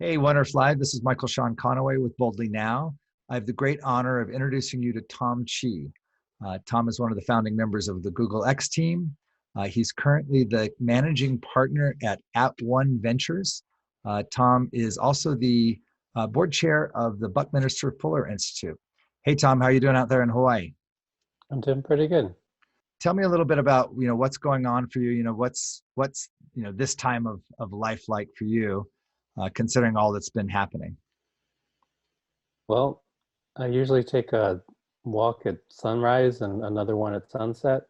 Hey, Wonders Live. This is Michael Shaun Conaway with Boldly Now. I have the great honor of introducing you to Tom Chi. Tom is one of the founding members of the Google X team. He's currently the managing partner at @One Ventures. Tom is also the board chair of the Buckminster Fuller Institute. Hey, Tom, how are you doing out there in Hawaii? I'm doing pretty good. Tell me a little bit about what's going on for you. What's this time of life like for you, considering all that's been happening. Well, I usually take a walk at sunrise and another one at sunset.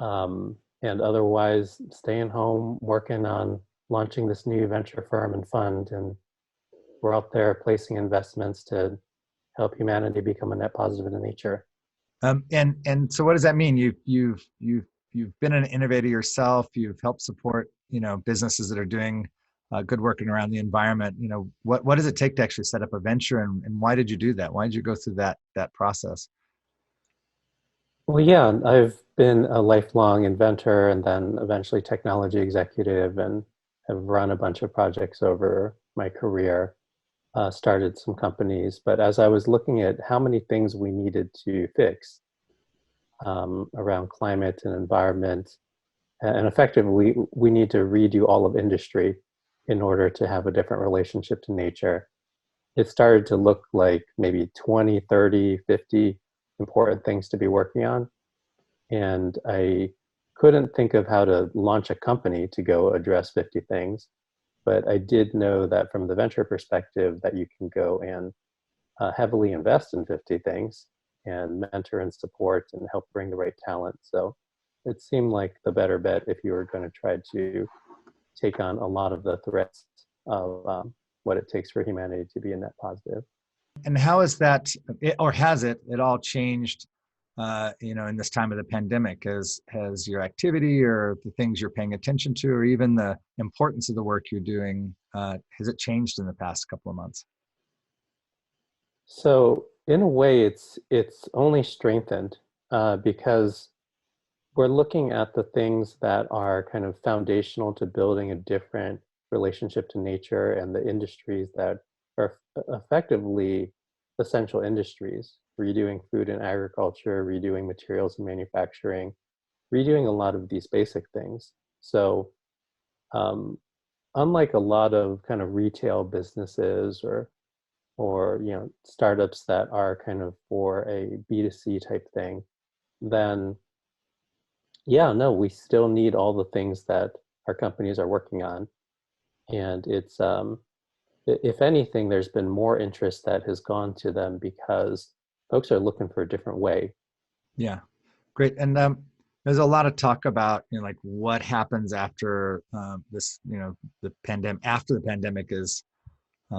And otherwise staying home, working on launching this new venture firm and fund. And we're out there placing investments to help humanity become a net positive in nature. And so what does that mean? You've been an innovator yourself. You've helped support businesses that are doing good work around the environment. What does it take to actually set up a venture, and why did you do that? Why did you go through that process? Well, yeah, I've been a lifelong inventor and then eventually technology executive and have run a bunch of projects over my career, started some companies. But as I was looking at how many things we needed to fix around climate and environment, and effectively, we need to redo all of industry in order to have a different relationship to nature. It started to look like maybe 20, 30, 50 important things to be working on. And I couldn't think of how to launch a company to go address 50 things. But I did know that from the venture perspective that you can go and heavily invest in 50 things and mentor and support and help bring the right talent. So it seemed like the better bet if you were going to try to take on a lot of the threats of what it takes for humanity to be a net positive. And how is that, or has it at all changed, in this time of the pandemic? Has your activity or the things you're paying attention to, or even the importance of the work you're doing, has it changed in the past couple of months? So in a way, it's only strengthened because we're looking at the things that are kind of foundational to building a different relationship to nature and the industries that are effectively essential industries, redoing food and agriculture, redoing materials and manufacturing, redoing a lot of these basic things. So um, unlike a lot of kind of retail businesses or startups that are kind of for a B2C type thing, then yeah, no, we still need all the things that our companies are working on. And it's, if anything, there's been more interest that has gone to them because folks are looking for a different way. Yeah, great. And there's a lot of talk about like what happens after the pandemic, after the pandemic is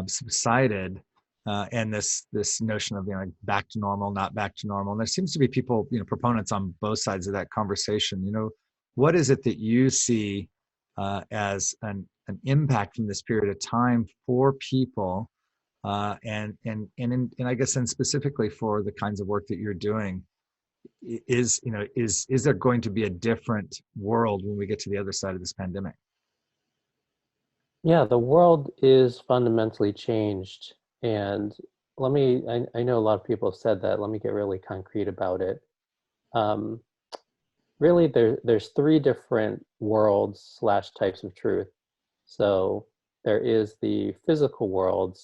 subsided, and this notion of like back to normal, not back to normal. And there seems to be people, proponents on both sides of that conversation. What is it that you see as an impact from this period of time for people, and I guess, and specifically for the kinds of work that you're doing? Is there going to be a different world when we get to the other side of this pandemic? Yeah, the world is fundamentally changed. And I know a lot of people have said that. Let me get really concrete about it. Um, Really, there's three different worlds slash types of truth. So there is the physical world.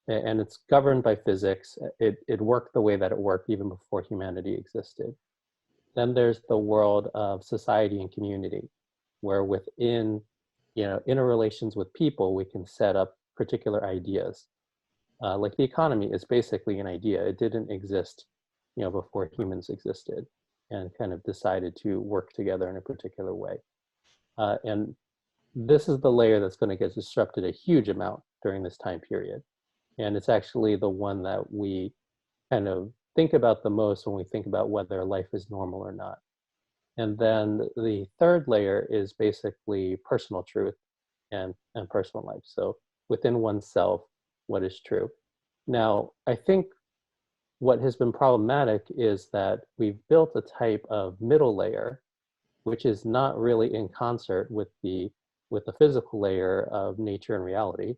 And it's governed by physics. It worked the way that it worked even before humanity existed. Then there's the world of society and community, where within, interrelations with people, we can set up particular ideas. Like the economy is basically an idea. It didn't exist, before humans existed and kind of decided to work together in a particular way. And this is the layer that's going to get disrupted a huge amount during this time period. And it's actually the one that we kind of think about the most when we think about whether life is normal or not. And then the third layer is basically personal truth and personal life. So within oneself, what is true. Now, I think what has been problematic is that we've built a type of middle layer, which is not really in concert with the physical layer of nature and reality.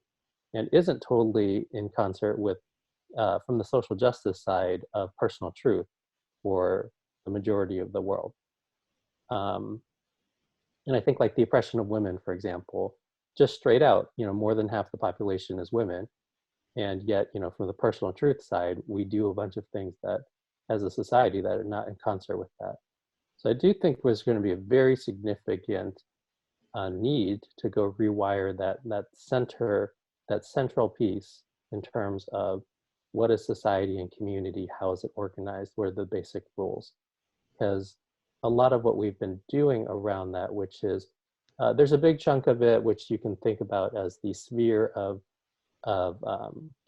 and isn't totally in concert with, from the social justice side, of personal truth for the majority of the world. And I think like the oppression of women, for example, just straight out, more than half the population is women. And yet, from the personal truth side, we do a bunch of things that, as a society, that are not in concert with that. So I do think there's going to be a very significant need to go rewire that central piece in terms of what is society and community, how is it organized, what are the basic rules? Because a lot of what we've been doing around that, which is, there's a big chunk of it which you can think about as the sphere of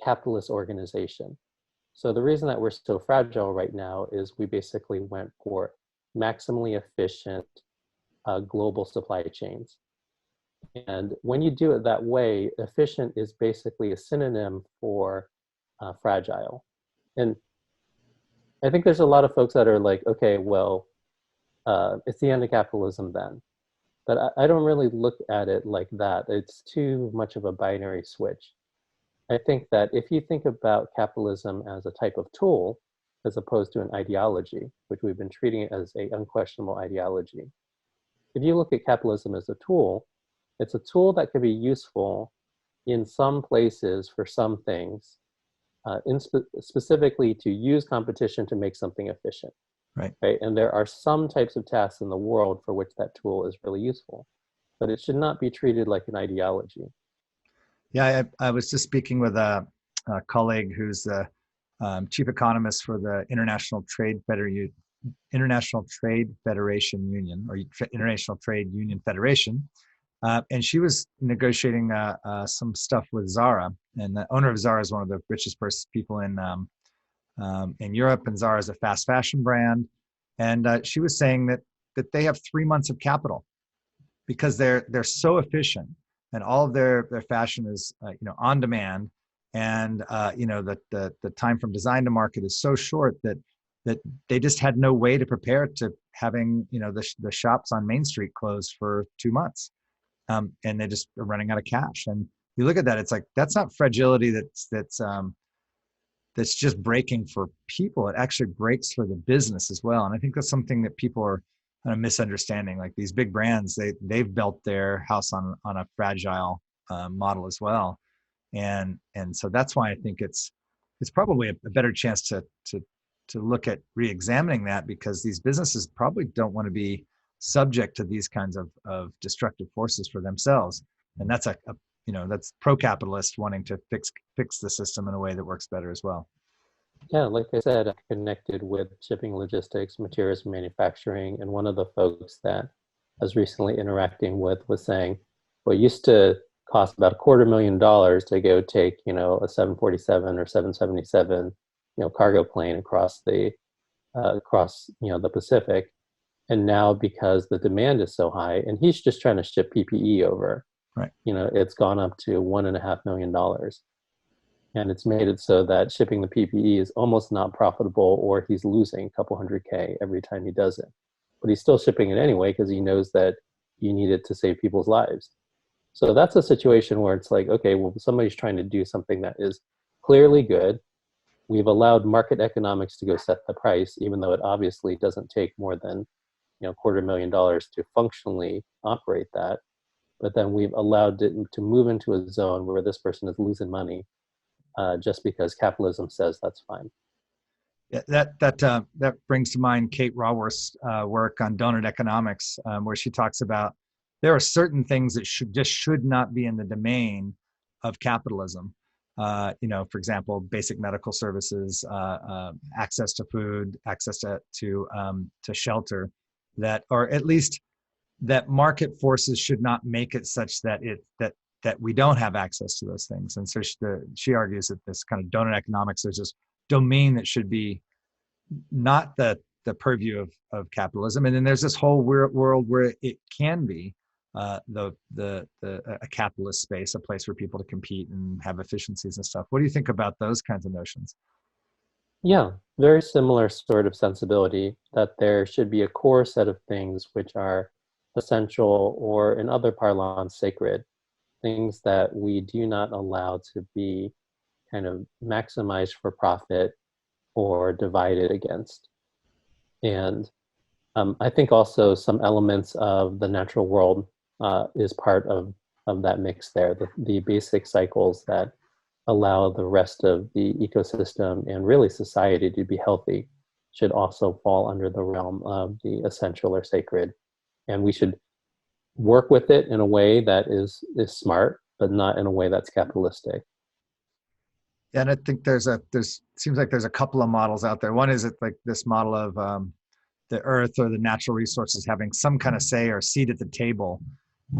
capitalist organization. So the reason that we're so fragile right now is we basically went for maximally efficient global supply chains. And when you do it that way, efficient is basically a synonym for fragile. And I think there's a lot of folks that are like, okay, well, it's the end of capitalism then. But I don't really look at it like that. It's too much of a binary switch. I think that if you think about capitalism as a type of tool, as opposed to an ideology, which we've been treating it as an unquestionable ideology. If you look at capitalism as a tool, it's a tool that could be useful in some places for some things, specifically to use competition to make something efficient. Right. And there are some types of tasks in the world for which that tool is really useful, but it should not be treated like an ideology. Yeah, I was just speaking with a colleague who's the chief economist for the International Trade Federation Union, or International Trade Union Federation, and she was negotiating some stuff with Zara, and the owner of Zara is one of the richest people in Europe, and Zara is a fast fashion brand, and she was saying that they have 3 months of capital because they're so efficient, and all of their fashion is on demand, and the time from design to market is so short that they just had no way to prepare to having the shops on Main Street closed for 2 months, and they just are running out of cash. And you look at that, it's like that's not fragility that's just breaking for people. It actually breaks for the business as well. And I think that's something that people are kind of misunderstanding. Like these big brands, they've built their house on a fragile model as well. And so that's why I think it's probably a better chance to look at re-examining that, because these businesses probably don't want to be subject to these kinds of destructive forces for themselves. And that's that's pro-capitalist wanting to fix the system in a way that works better as well. Yeah, like I said, I connected with shipping, logistics, materials manufacturing, and one of the folks that I was recently interacting with was saying, well, it used to cost about $250,000 to go take, a 747 or 777, cargo plane across the Pacific. And now, because the demand is so high, and he's just trying to ship PPE over, right? It's gone up to $1.5 million. And it's made it so that shipping the PPE is almost not profitable, or he's losing a couple $100K every time he does it. But he's still shipping it anyway because he knows that you need it to save people's lives. So that's a situation where it's like, okay, well, somebody's trying to do something that is clearly good. We've allowed market economics to go set the price, even though it obviously doesn't take more than $250,000 to functionally operate that. But then we've allowed it to move into a zone where this person is losing money just because capitalism says that's fine. Yeah, that brings to mind Kate Raworth's work on donut economics, where she talks about there are certain things that should not be in the domain of capitalism. For example, basic medical services, access to food, access to shelter, or at least that market forces should not make it such that we don't have access to those things. And so she argues that this kind of donut economics, there's this domain that should be not the purview of capitalism, and then there's this whole world where it can be a capitalist space, a place for people to compete and have efficiencies and stuff. What do you think about those kinds of notions? Yeah, very similar sort of sensibility, that there should be a core set of things which are essential, or in other parlance, sacred. things that we do not allow to be kind of maximized for profit or divided against. And I think also some elements of the natural world is part of that mix there, the basic cycles that allow the rest of the ecosystem and really society to be healthy should also fall under the realm of the essential or sacred. And we should work with it in a way that is smart, but not in a way that's capitalistic. And I think seems like there's a couple of models out there. One is like this model of the earth or the natural resources having some kind of say or seat at the table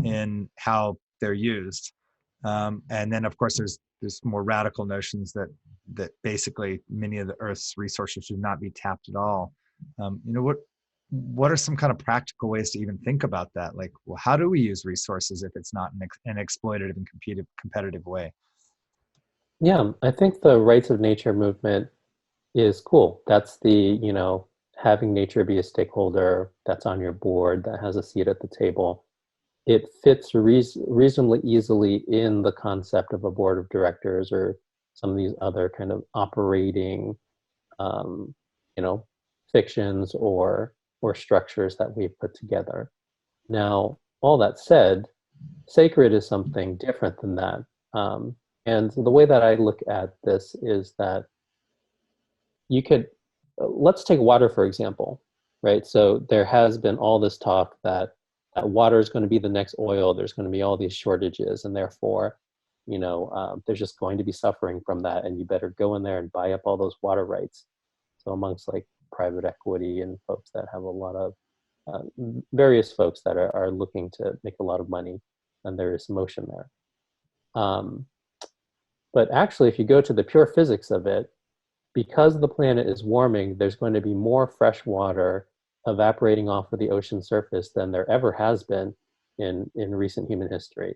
in how they're used. And then of course there's more radical notions that basically many of the earth's resources should not be tapped at all. What are some kind of practical ways to even think about that? Like, well, how do we use resources if it's not an exploitative and competitive way? Yeah, I think the rights of nature movement is cool. That's having nature be a stakeholder that's on your board, that has a seat at the table. It fits reasonably easily in the concept of a board of directors or some of these other kind of operating, fictions or structures that we've put together. Now, all that said, sacred is something different than that. And the way that I look at this is that let's take water, for example, right? So there has been all this talk that water is going to be the next oil. There's going to be all these shortages, and therefore, there's just going to be suffering from that, and you better go in there and buy up all those water rights. So amongst like private equity and folks that have a lot of various folks that are looking to make a lot of money, and there is motion there. But actually, if you go to the pure physics of it, because the planet is warming, there's going to be more fresh water evaporating off of the ocean surface than there ever has been in recent human history.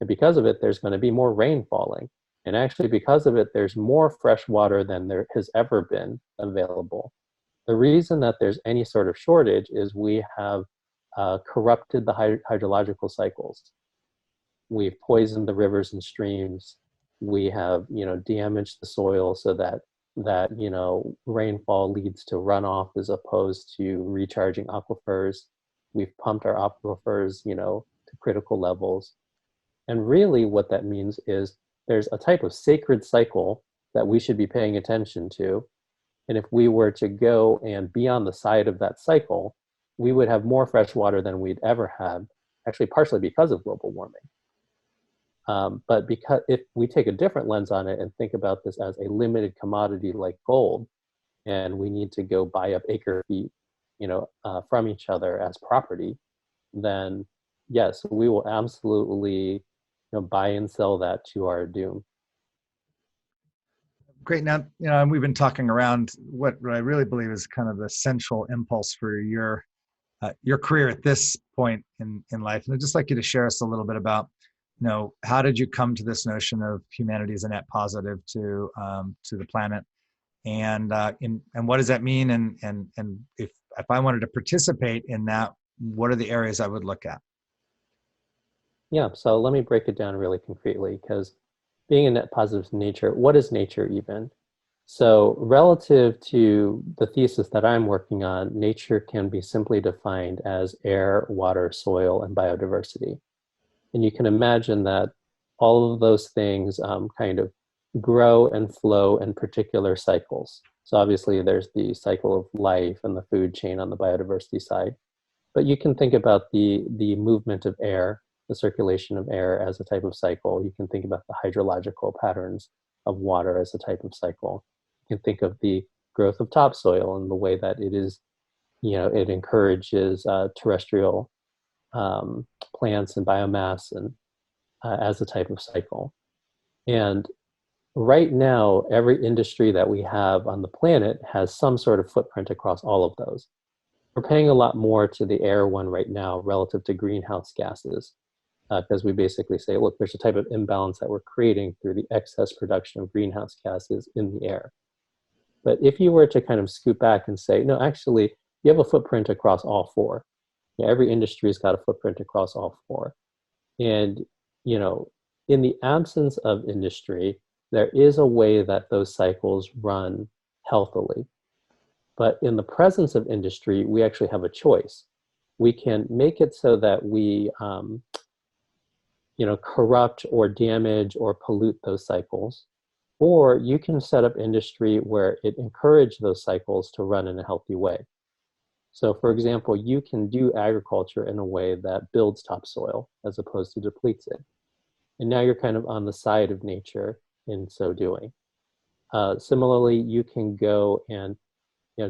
And because of it, there's going to be more rain falling. And actually, because of it, there's more fresh water than there has ever been available. The reason that there's any sort of shortage is we have corrupted the hydrological cycles. We've poisoned the rivers and streams. We have, damaged the soil so that rainfall leads to runoff as opposed to recharging aquifers. We've pumped our aquifers, to critical levels. And really what that means is there's a type of sacred cycle that we should be paying attention to. And if we were to go and be on the side of that cycle, we would have more fresh water than we'd ever had, actually partially because of global warming. But because if we take a different lens on it and think about this as a limited commodity like gold, and we need to go buy up acre feet, from each other as property, then yes, we will absolutely, buy and sell that to our doom. Great. Now, we've been talking around what I really believe is kind of the central impulse for your career at this point in life. And I'd just like you to share us a little bit about, how did you come to this notion of humanity as a net positive to the planet, and what does that mean? And if I wanted to participate in that, what are the areas I would look at? Yeah, so let me break it down really concretely, because being a net positive to nature, what is nature even? So relative to the thesis that I'm working on, nature can be simply defined as air, water, soil, and biodiversity. And you can imagine that all of those things kind of grow and flow in particular cycles. So obviously there's the cycle of life and the food chain on the biodiversity side. But you can think about the movement of air, the circulation of air as a type of cycle. You can think about the hydrological patterns of water as a type of cycle. You can think of the growth of topsoil and the way that it is, it encourages terrestrial plants and biomass and as a type of cycle. And right now, every industry that we have on the planet has some sort of footprint across all of those. We're paying a lot more to the air one right now relative to greenhouse gases, because we basically say, look, there's a type of imbalance that we're creating through the excess production of greenhouse gases in the air. But if you were to kind of scoot back and say, no, actually, you have a footprint across all four. Every industry's got a footprint across all four. And, you know, in the absence of industry, there is a way that those cycles run healthily. But in the presence of industry, we actually have a choice. We can make it so that we, corrupt or damage or pollute those cycles, or you can set up industry where it encourages those cycles to run in a healthy way. So for example, you can do agriculture in a way that builds topsoil as opposed to depletes it. And now you're kind of on the side of nature in so doing. Similarly, you can go and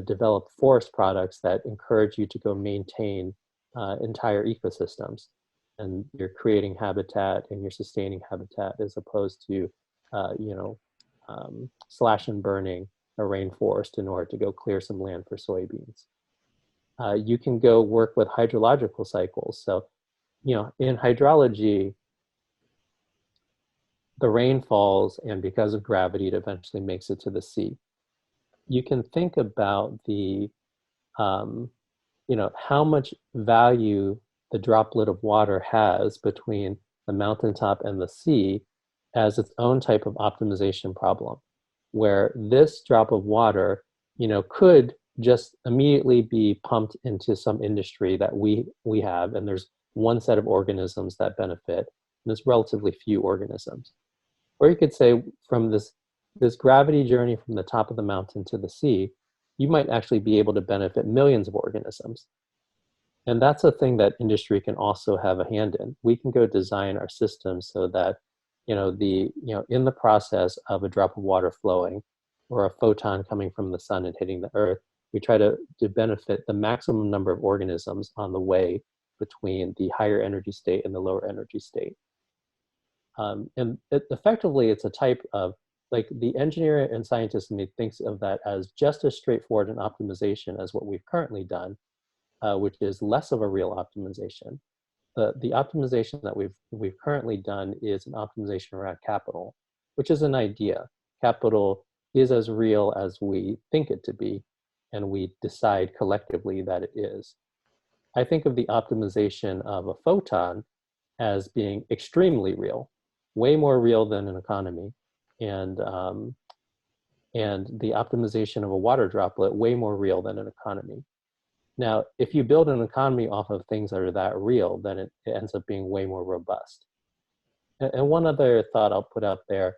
develop forest products that encourage you to go maintain entire ecosystems. And you're creating habitat and you're sustaining habitat as opposed to, slash and burning a rainforest in order to go clear some land for soybeans. You can go work with hydrological cycles. So, in hydrology, the rain falls, and because of gravity, it eventually makes it to the sea. You can think about the, how much value the droplet of water has between the mountaintop and the sea as its own type of optimization problem, where this drop of water, could just immediately be pumped into some industry that we have, and there's one set of organisms that benefit, and there's relatively few organisms. Or you could say from this gravity journey from the top of the mountain to the sea, you might actually be able to benefit millions of organisms. And that's a thing that industry can also have a hand in. We can go design our systems so that, in the process of a drop of water flowing or a photon coming from the sun and hitting the earth, we try to benefit the maximum number of organisms on the way between the higher energy state and the lower energy state. Effectively, it's a type of, like, the engineer and scientist in me thinks of that as just as straightforward an optimization as what we've currently done, which is less of a real optimization. The optimization that we've currently done is an optimization around capital, which is an idea. Capital is as real as we think it to be, and we decide collectively that it is. I think of the optimization of a photon as being extremely real, way more real than an economy, and the optimization of a water droplet way more real than an economy. Now, if you build an economy off of things that are that real, then it ends up being way more robust. And one other thought I'll put out there,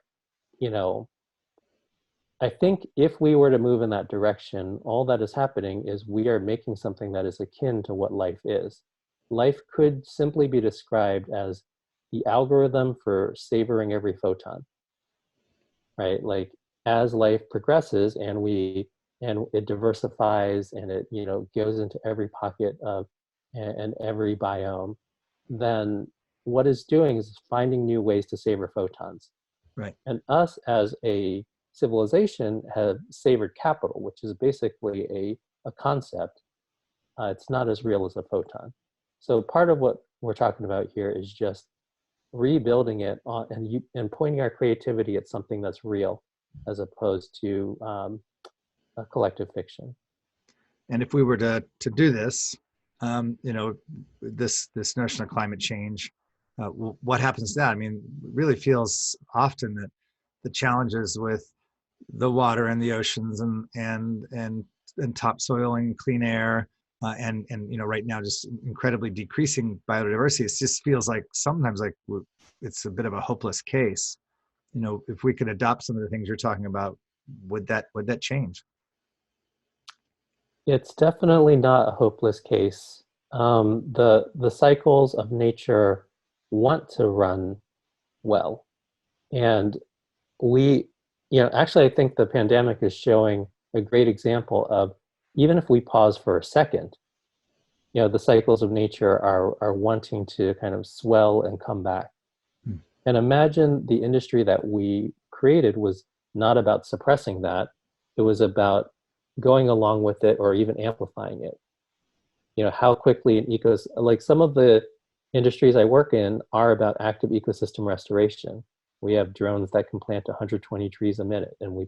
I think if we were to move in that direction, all that is happening is we are making something that is akin to what life is. Life could simply be described as the algorithm for savoring every photon, right? Like, as life progresses and it diversifies and it goes into every pocket of and every biome, then what it's doing is finding new ways to savor photons. Right. And us as a civilization have savored capital, which is basically a concept. It's not as real as a photon. So part of what we're talking about here is just rebuilding it and pointing our creativity at something that's real, as opposed to a collective fiction. And if we were to do this, this notion of climate change, what happens to that? I mean, it really feels often that the challenges with the water and the oceans and topsoil and clean air and right now just incredibly decreasing biodiversity. It just feels like sometimes like it's a bit of a hopeless case. If we could adopt some of the things you're talking about, would that change? It's definitely not a hopeless case. The cycles of nature want to run well, and actually, I think the pandemic is showing a great example of, even if we pause for a second, the cycles of nature are wanting to kind of swell and come back. And imagine the industry that we created was not about suppressing that. It was about going along with it or even amplifying it. How quickly like some of the industries I work in are about active ecosystem restoration. We have drones that can plant 120 trees a minute, and we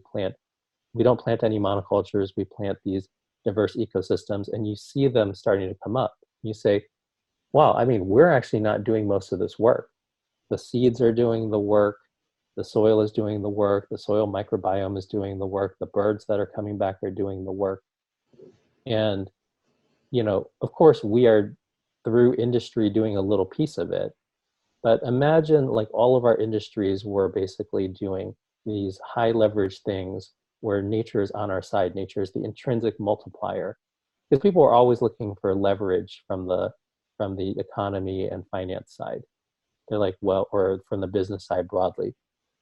don't plant any monocultures, we plant these diverse ecosystems, and you see them starting to come up. You say, wow, I mean, we're actually not doing most of this work. The seeds are doing the work, the soil is doing the work, the soil microbiome is doing the work, the birds that are coming back are doing the work. And, of course, we are through industry doing a little piece of it. But imagine like all of our industries were basically doing these high leverage things where nature is on our side. Nature is the intrinsic multiplier. Because people are always looking for leverage from the economy and finance side. They're like, well, or from the business side broadly.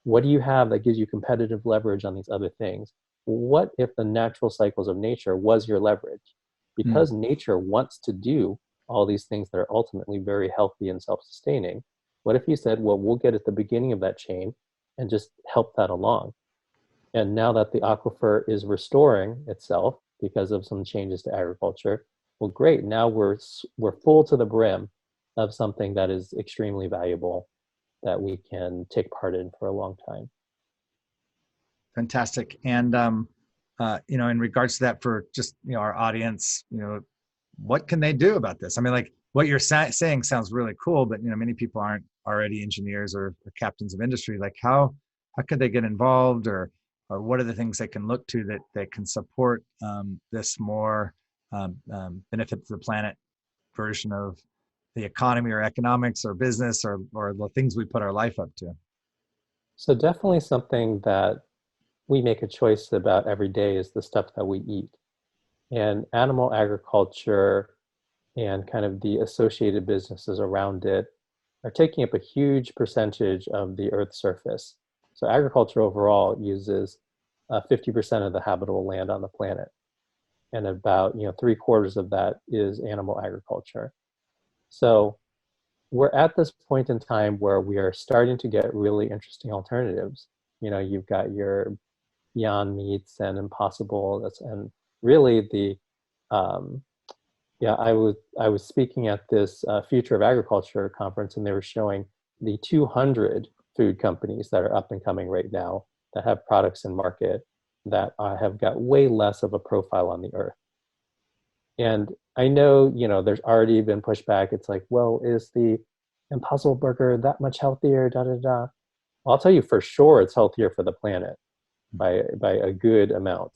What do you have that gives you competitive leverage on these other things? What if the natural cycles of nature was your leverage? Because nature wants to do all these things that are ultimately very healthy and self-sustaining. What if you said, well, we'll get at the beginning of that chain and just help that along? And now that the aquifer is restoring itself because of some changes to agriculture, well, great. Now we're full to the brim of something that is extremely valuable that we can take part in for a long time. Fantastic. And in regards to that, for just our audience, what can they do about this? I mean, like what you're saying sounds really cool, but many people aren't already engineers or captains of industry. Like how could they get involved, or what are the things they can look to that can support this more benefit to the planet version of the economy or economics or business or the things we put our life up to? So definitely something that we make a choice about every day is the stuff that we eat. And animal agriculture and kind of the associated businesses around it are taking up a huge percentage of the Earth's surface. So agriculture overall uses 50% of the habitable land on the planet. And about 3/4 of that is animal agriculture. So we're at this point in time where we are starting to get really interesting alternatives. You've got your Beyond Meats and Impossible, and really I was speaking at this Future of Agriculture conference, and they were showing the 200 food companies that are up and coming right now that have products in market that have got way less of a profile on the earth. And I know, there's already been pushback. It's like, well, is the Impossible Burger that much healthier? Da da da. Well, I'll tell you for sure, it's healthier for the planet by a good amount.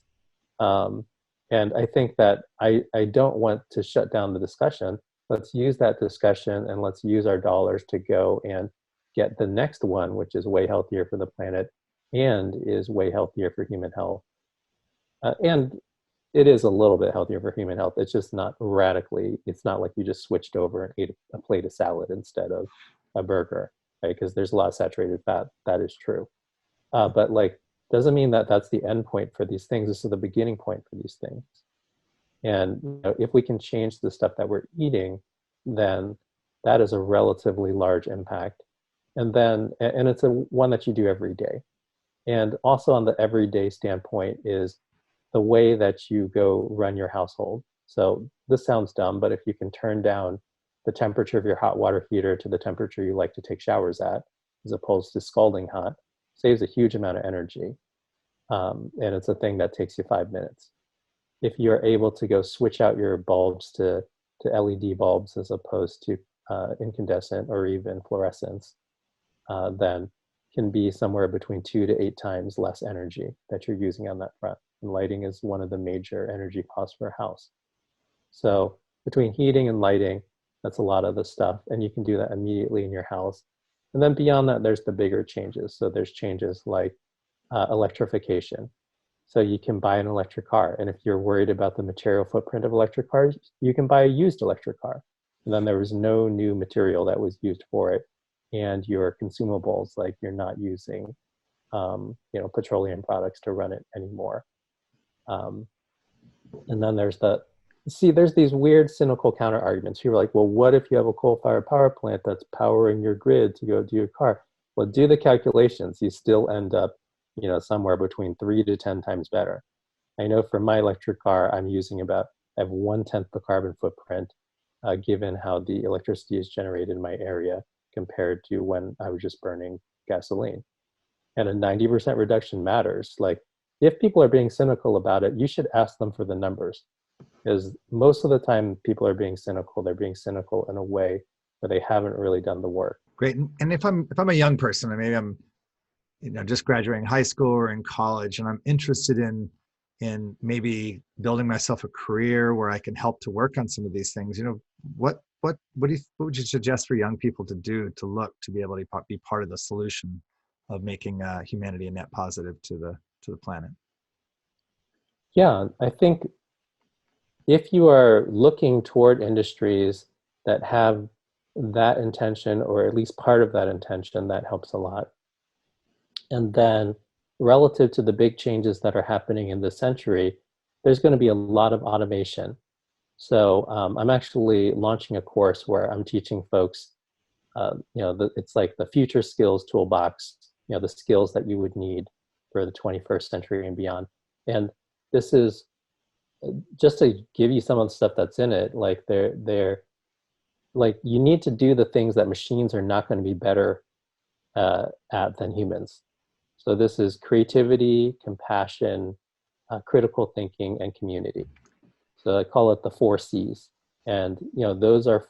And I think that I don't want to shut down the discussion. Let's use that discussion and let's use our dollars to go and get the next one, which is way healthier for the planet and is way healthier for human health. And it is a little bit healthier for human health. It's just not radically. It's not like you just switched over and ate a plate of salad instead of a burger, right? Because there's a lot of saturated fat. That is true. But like, doesn't mean that that's the end point for these things. This is the beginning point for these things. And if we can change the stuff that we're eating, then that is a relatively large impact. And it's one that you do every day. And also on the everyday standpoint is the way that you go run your household. So this sounds dumb, but if you can turn down the temperature of your hot water heater to the temperature you like to take showers at, as opposed to scalding hot, saves a huge amount of energy. And it's a thing that takes you 5 minutes. If you're able to go switch out your bulbs to LED bulbs as opposed to incandescent or even fluorescence, then can be somewhere between 2 to 8 times less energy that you're using on that front. And lighting is one of the major energy costs for a house. So between heating and lighting, that's a lot of the stuff. And you can do that immediately in your house. And then beyond that, there's the bigger changes. So there's changes like electrification. So you can buy an electric car. And if you're worried about the material footprint of electric cars, you can buy a used electric car. And then there was no new material that was used for it. And your consumables, like you're not using, petroleum products to run it anymore. And then there's these weird cynical counter arguments. People are like, well, what if you have a coal-fired power plant that's powering your grid to go do your car? Well, do the calculations. You still end up, somewhere between 3 to 10 times better. I know for my electric car, I have 1/10 the carbon footprint, given how the electricity is generated in my area compared to when I was just burning gasoline. And a 90% reduction matters. Like, if people are being cynical about it, you should ask them for the numbers. Because most of the time people are being cynical, they're being cynical in a way where they haven't really done the work. Great. And if I'm a young person, and maybe I'm just graduating high school or in college, and I'm interested in maybe building myself a career where I can help to work on some of these things, what would you suggest for young people to do to look to be able to be part of the solution of making humanity a net positive to the planet? Yeah, I think if you are looking toward industries that have that intention, or at least part of that intention, that helps a lot. And then relative to the big changes that are happening in this century, there's going to be a lot of automation. So I'm actually launching a course where I'm teaching folks, it's like the future skills toolbox, the skills that you would need for the 21st century and beyond. And this is just to give you some of the stuff that's in it. Like they're like, you need to do the things that machines are not going to be better at than humans. So this is creativity, compassion, critical thinking, and community. So I call it the 4 C's. And those are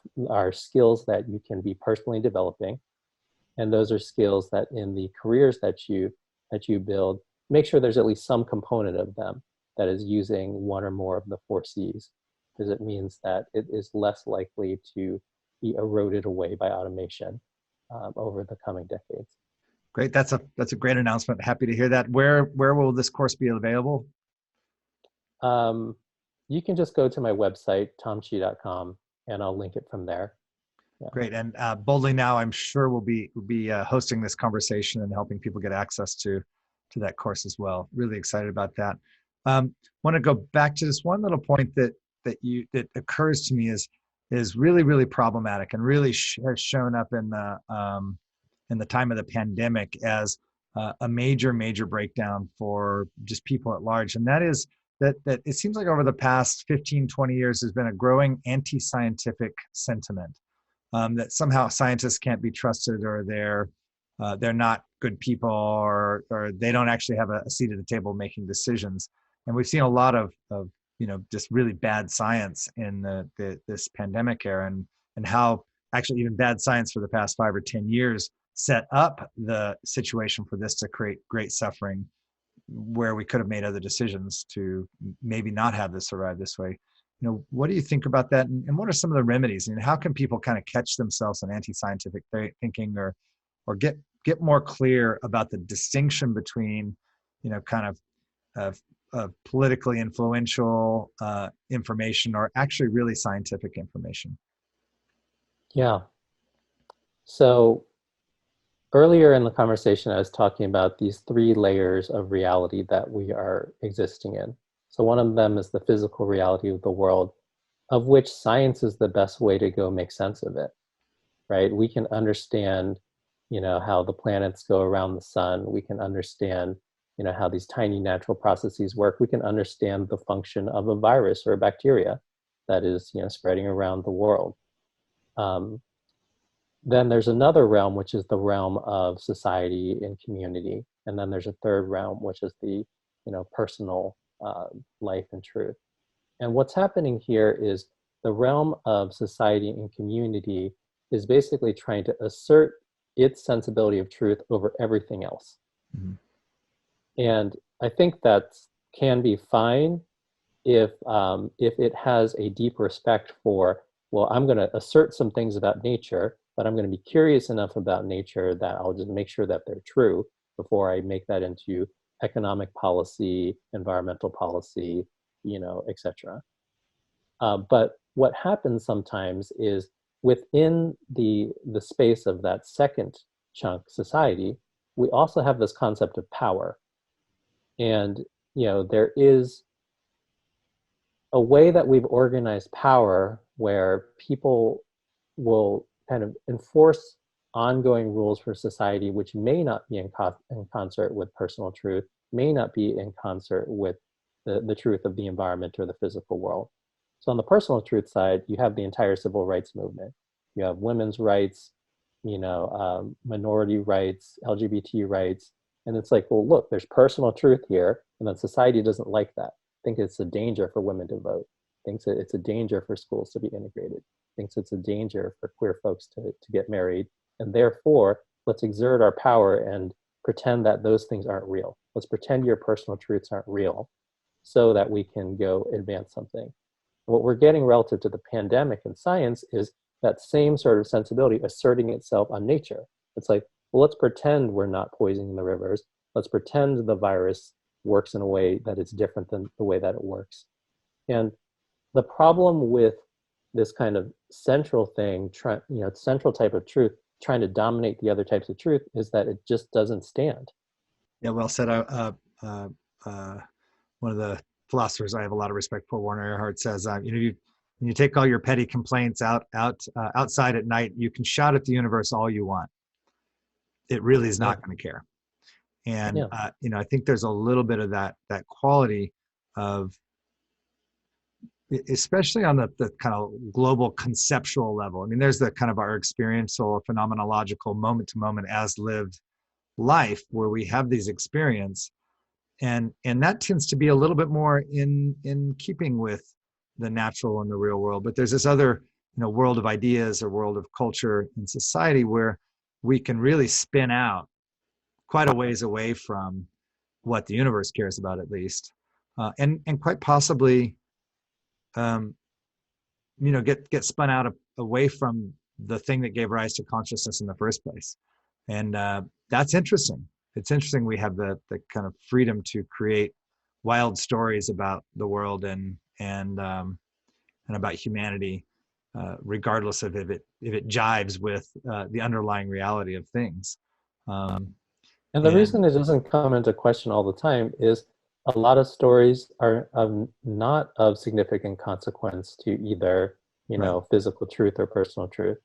skills that you can be personally developing, and those are skills that in the careers that you build, make sure there's at least some component of them that is using one or more of the 4 C's, because it means that it is less likely to be eroded away by automation over the coming decades. Great. That's a great announcement. Happy to hear that. Where will this course be available? You can just go to my website, tomchi.com, and I'll link it from there. Yeah. Great. And Boldly Now, I'm sure we'll be hosting this conversation and helping people get access to that course as well. Really excited about that. Want to go back to this one little point that occurs to me is really, really problematic and really has shown up in the time of the pandemic as a major breakdown for just people at large. And that is that it seems like over the past 15, 20 years, there's been a growing anti-scientific sentiment that somehow scientists can't be trusted, or they're not good people, or they don't actually have a seat at the table making decisions. And we've seen a lot of just really bad science in this pandemic era, and how actually even bad science for the past 5 or 10 years set up the situation for this to create great suffering, where we could have made other decisions to maybe not have this survive this way. What do you think about that? And what are some of the remedies? And how can people kind of catch themselves in anti-scientific thinking, or get more clear about the distinction between, kind of politically influential information, or actually really scientific information? Yeah. So earlier in the conversation, I was talking about these 3 layers of reality that we are existing in. So one of them is the physical reality of the world, of which science is the best way to go make sense of it, right? We can understand, how the planets go around the sun. We can understand, how these tiny natural processes work. We can understand the function of a virus or a bacteria that is, spreading around the world. Then there's another realm, which is the realm of society and community. And then there's a third realm, which is the, personal life and truth. And what's happening here is the realm of society and community is basically trying to assert its sensibility of truth over everything else. Mm-hmm. And I think that can be fine if it has a deep respect for, well, I'm going to assert some things about nature, but I'm going to be curious enough about nature that I'll just make sure that they're true before I make that into economic policy, environmental policy, etc. But what happens sometimes is within the space of that second chunk, society, we also have this concept of power. And, there is a way that we've organized power where people will kind of enforce ongoing rules for society, which may not be in concert with personal truth, may not be in concert with the truth of the environment or the physical world. So on the personal truth side, you have the entire civil rights movement. You have women's rights, minority rights, LGBT rights. And it's like, well, look, there's personal truth here. And then society doesn't like that. Thinks it's a danger for women to vote. Thinks that it's a danger for schools to be integrated. Thinks it's a danger for queer folks to get married And therefore, let's exert our power and pretend that those things aren't real. Let's pretend your personal truths aren't real so that we can go advance something. What we're getting relative to the pandemic in science is that same sort of sensibility asserting itself on nature. It's like, well, let's pretend we're not poisoning the rivers. Let's pretend the virus works in a way that is different than the way that it works. And the problem with this kind of central thing, central type of truth, trying to dominate the other types of truth, is that it just doesn't stand. Yeah, well said. One of the philosophers I have a lot of respect for, Warner Earhart, says, when you take all your petty complaints outside at night, you can shout at the universe all you want. It really is not going to care. And I think there's a little bit of that quality of, especially on the kind of global conceptual level. I mean, there's the kind of our experiential, phenomenological, moment to moment as lived life where we have these experience, and that tends to be a little bit more in keeping with the natural and the real world. But there's this other world of ideas or world of culture and society where we can really spin out quite a ways away from what the universe cares about, at least, and quite possibly get spun out away from the thing that gave rise to consciousness in the first place. And that's interesting. It's interesting we have the kind of freedom to create wild stories about the world and about humanity, regardless of if it jives with the underlying reality of things. And the reason it doesn't come into question all the time is a lot of stories are not of significant consequence to either, physical truth or personal truth.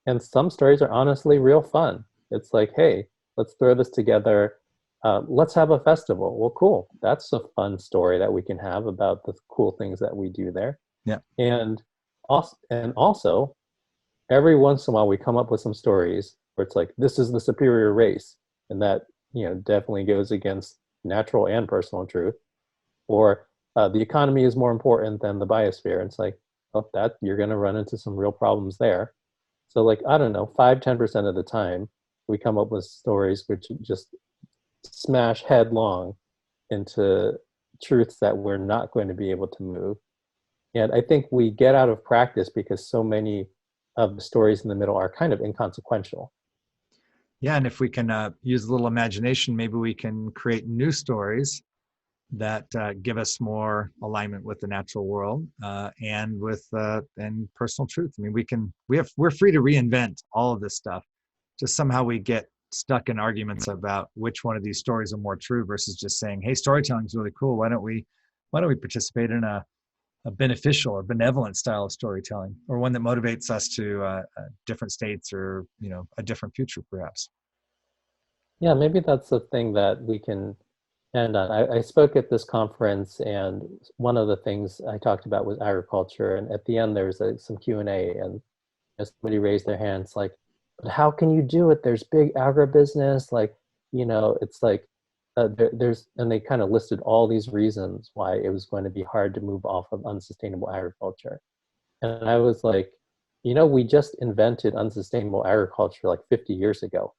And some stories are honestly real fun. It's like, hey, let's throw this together. Let's have a festival. Well, cool. That's a fun story that we can have about the cool things that we do there. Yeah. And also, every once in a while, we come up with some stories where it's like, this is the superior race. And that, definitely goes against natural and personal truth. Or the economy is more important than the biosphere. And it's like, well, that you're going to run into some real problems there. So like, I don't know, 5-10% of the time, we come up with stories which just smash headlong into truths that we're not going to be able to move. And I think we get out of practice because so many of the stories in the middle are kind of inconsequential. Yeah, and if we can use a little imagination, maybe we can create new stories that give us more alignment with the natural world and with and personal truth. I mean, we're free to reinvent all of this stuff. Just somehow we get stuck in arguments about which one of these stories are more true versus just saying, hey, storytelling is really cool. Why don't we participate in a beneficial or benevolent style of storytelling, or one that motivates us to different states or a different future perhaps. Yeah, maybe that's the thing that we can end on. I spoke at this conference, and one of the things I talked about was agriculture, and at the end there was some Q&A, and somebody raised their hands like, but how can you do it? There's big agribusiness, like, it's like there's, and they kind of listed all these reasons why it was going to be hard to move off of unsustainable agriculture. And I was like, we just invented unsustainable agriculture like 50 years ago.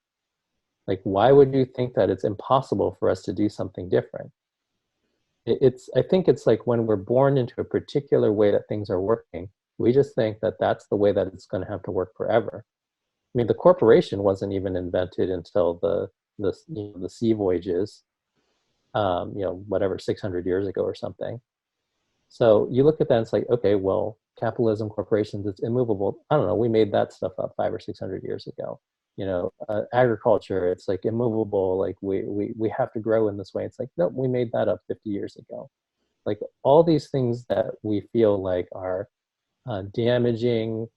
Like, why would you think that it's impossible for us to do something different? I think it's like when we're born into a particular way that things are working, we just think that that's the way that it's going to have to work forever. I mean, the corporation wasn't even invented until the sea voyages, whatever, 600 years ago or something. So you look at that and it's like, okay, well, capitalism, corporations, it's immovable. I don't know, we made that stuff up 500 or 600 years ago. Agriculture, it's like immovable, like we have to grow in this way. It's like, nope, we made that up 50 years ago. Like all these things that we feel like are damaging,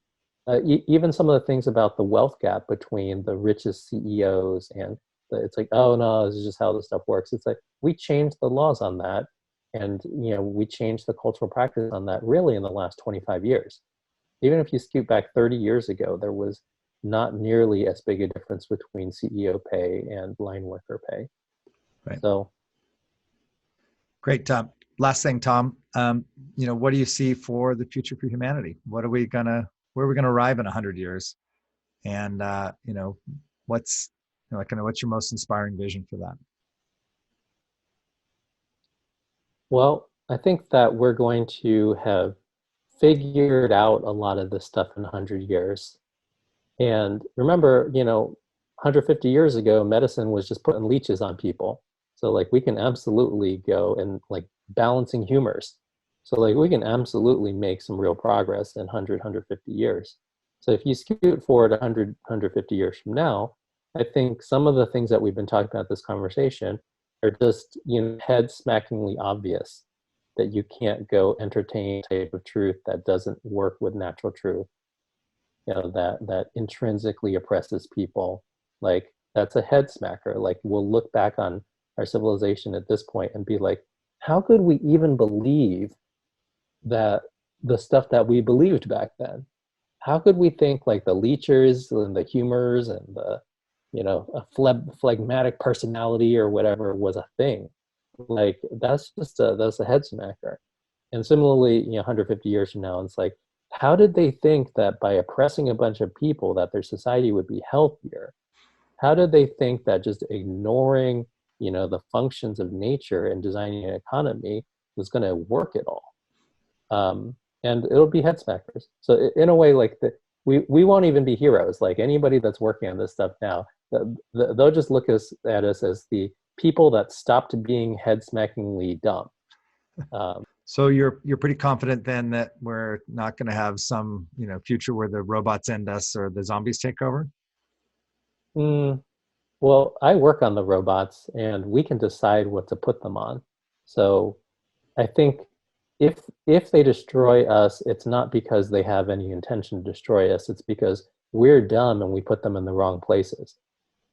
even some of the things about the wealth gap between the richest CEOs and it's like, oh no, this is just how this stuff works. It's like, we changed the laws on that. And, we changed the cultural practice on that really in the last 25 years. Even if you scoot back 30 years ago, there was not nearly as big a difference between CEO pay and line worker pay. Right. So. Great, Tom. Last thing, Tom, what do you see for the future for humanity? Where are we going to arrive in 100 years? And what's kind of what's your most inspiring vision for that? Well, I think that we're going to have figured out a lot of this stuff in 100 years. And remember, 150 years ago, medicine was just putting leeches on people. So like we can absolutely go and like balancing humors. So like we can absolutely make some real progress in 100, 150 years. So if you scoot forward 100, 150 years from now, I think some of the things that we've been talking about this conversation are just, head smackingly obvious that you can't go entertain a type of truth that doesn't work with natural truth, that intrinsically oppresses people. Like that's a head smacker. Like we'll look back on our civilization at this point and be like, how could we even believe that the stuff that we believed back then? How could we think like the leechers and the humors and the, a phlegmatic personality or whatever was a thing? Like that's a head smacker. And similarly, 150 years from now, it's like, how did they think that by oppressing a bunch of people that their society would be healthier? How did they think that just ignoring, the functions of nature and designing an economy was going to work at all? And it'll be head smackers. So in a way, like we won't even be heroes. Like anybody that's working on this stuff now, they'll just look at us as the people that stopped being head smackingly dumb. So you're pretty confident then that we're not going to have some future where the robots end us or the zombies take over? mm, well, I work on the robots, and we can decide what to put them on. So I think if they destroy us, it's not because they have any intention to destroy us. It's because we're dumb and we put them in the wrong places.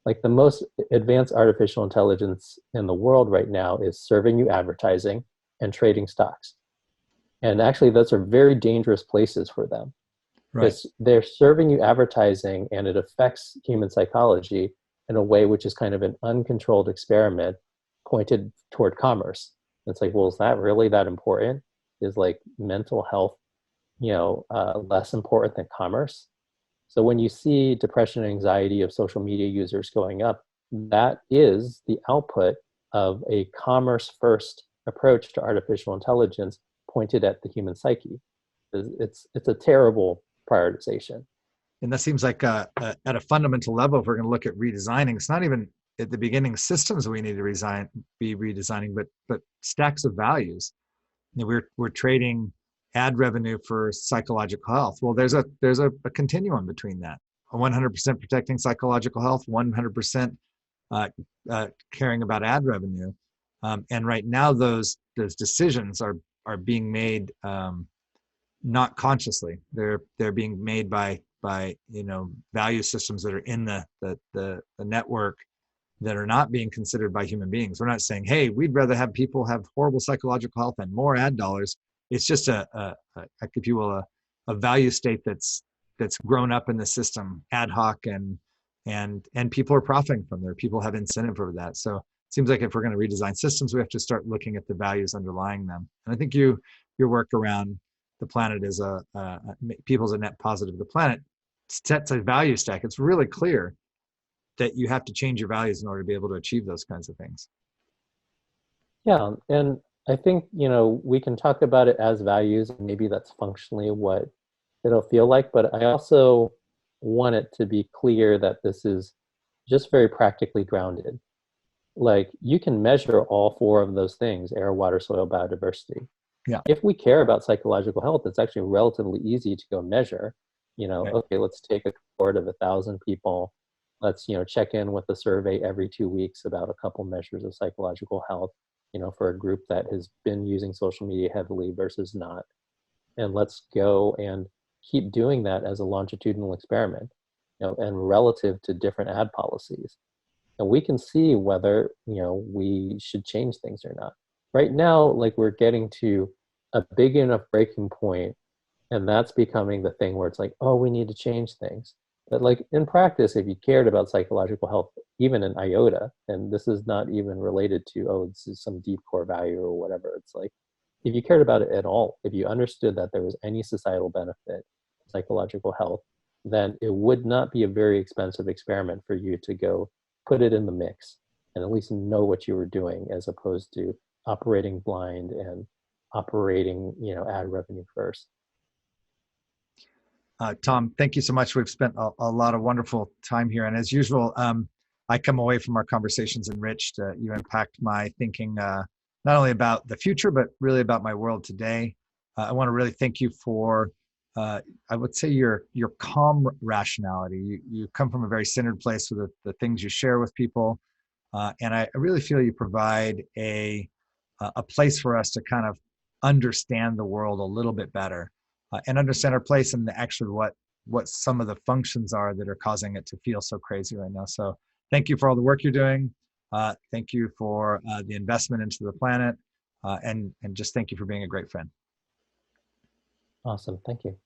Like the most advanced artificial intelligence in the world right now is serving you advertising and trading stocks. And actually, those are very dangerous places for them Right. because they're serving you advertising and it affects human psychology in a way which is kind of an uncontrolled experiment pointed toward commerce. It's like, well, is that really that important? Is like mental health, less important than commerce? So when you see depression and anxiety of social media users going up, that is the output of a commerce first approach to artificial intelligence pointed at the human psyche. It's a terrible prioritization. And that seems like at a fundamental level, if we're going to look at redesigning, it's not even at the beginning systems we need to be redesigning, but stacks of values. We're trading ad revenue for psychological health. Well, there's a continuum between that. 100% protecting psychological health, 100% caring about ad revenue, and right now those decisions are being made not consciously. They're being made by value systems that are in the network that are not being considered by human beings. We're not saying, hey, we'd rather have people have horrible psychological health and more ad dollars. It's just if you will, a value state that's grown up in the system ad hoc, and people are profiting from there. People have incentive for that. So it seems like if we're going to redesign systems, we have to start looking at the values underlying them. And I think your work around the planet is people's a net positive of the planet sets a value stack. It's really clear that you have to change your values in order to be able to achieve those kinds of things. Yeah, and I think, we can talk about it as values, and maybe that's functionally what it'll feel like, but I also want it to be clear that this is just very practically grounded. Like you can measure all four of those things: air, water, soil, biodiversity. Yeah. If we care about psychological health, it's actually relatively easy to go measure. Okay. Okay, let's take a cohort of 1,000 people. Let's check in with a survey every 2 weeks about a couple measures of psychological health. For a group that has been using social media heavily versus not, and let's go and keep doing that as a longitudinal experiment, and relative to different ad policies, and we can see whether we should change things or not. Right now, like we're getting to a big enough breaking point, and that's becoming the thing where it's like, oh, we need to change things. But like in practice, if you cared about psychological health, even an iota, and this is not even related to, oh, this is some deep core value or whatever. It's like, if you cared about it at all, if you understood that there was any societal benefit to psychological health, then it would not be a very expensive experiment for you to go put it in the mix and at least know what you were doing, as opposed to operating blind and operating, ad revenue first. Tom, thank you so much. We've spent a lot of wonderful time here. And as usual, I come away from our conversations enriched. You impact my thinking, not only about the future, but really about my world today. I want to really thank you for, I would say, your calm rationality. You come from a very centered place with the things you share with people. And I really feel you provide a place for us to kind of understand the world a little bit better. And understand our place and actually what some of the functions are that are causing it to feel so crazy right now. So thank you for all the work you're doing. Thank you for the investment into the planet. And just thank you for being a great friend. Awesome. Thank you.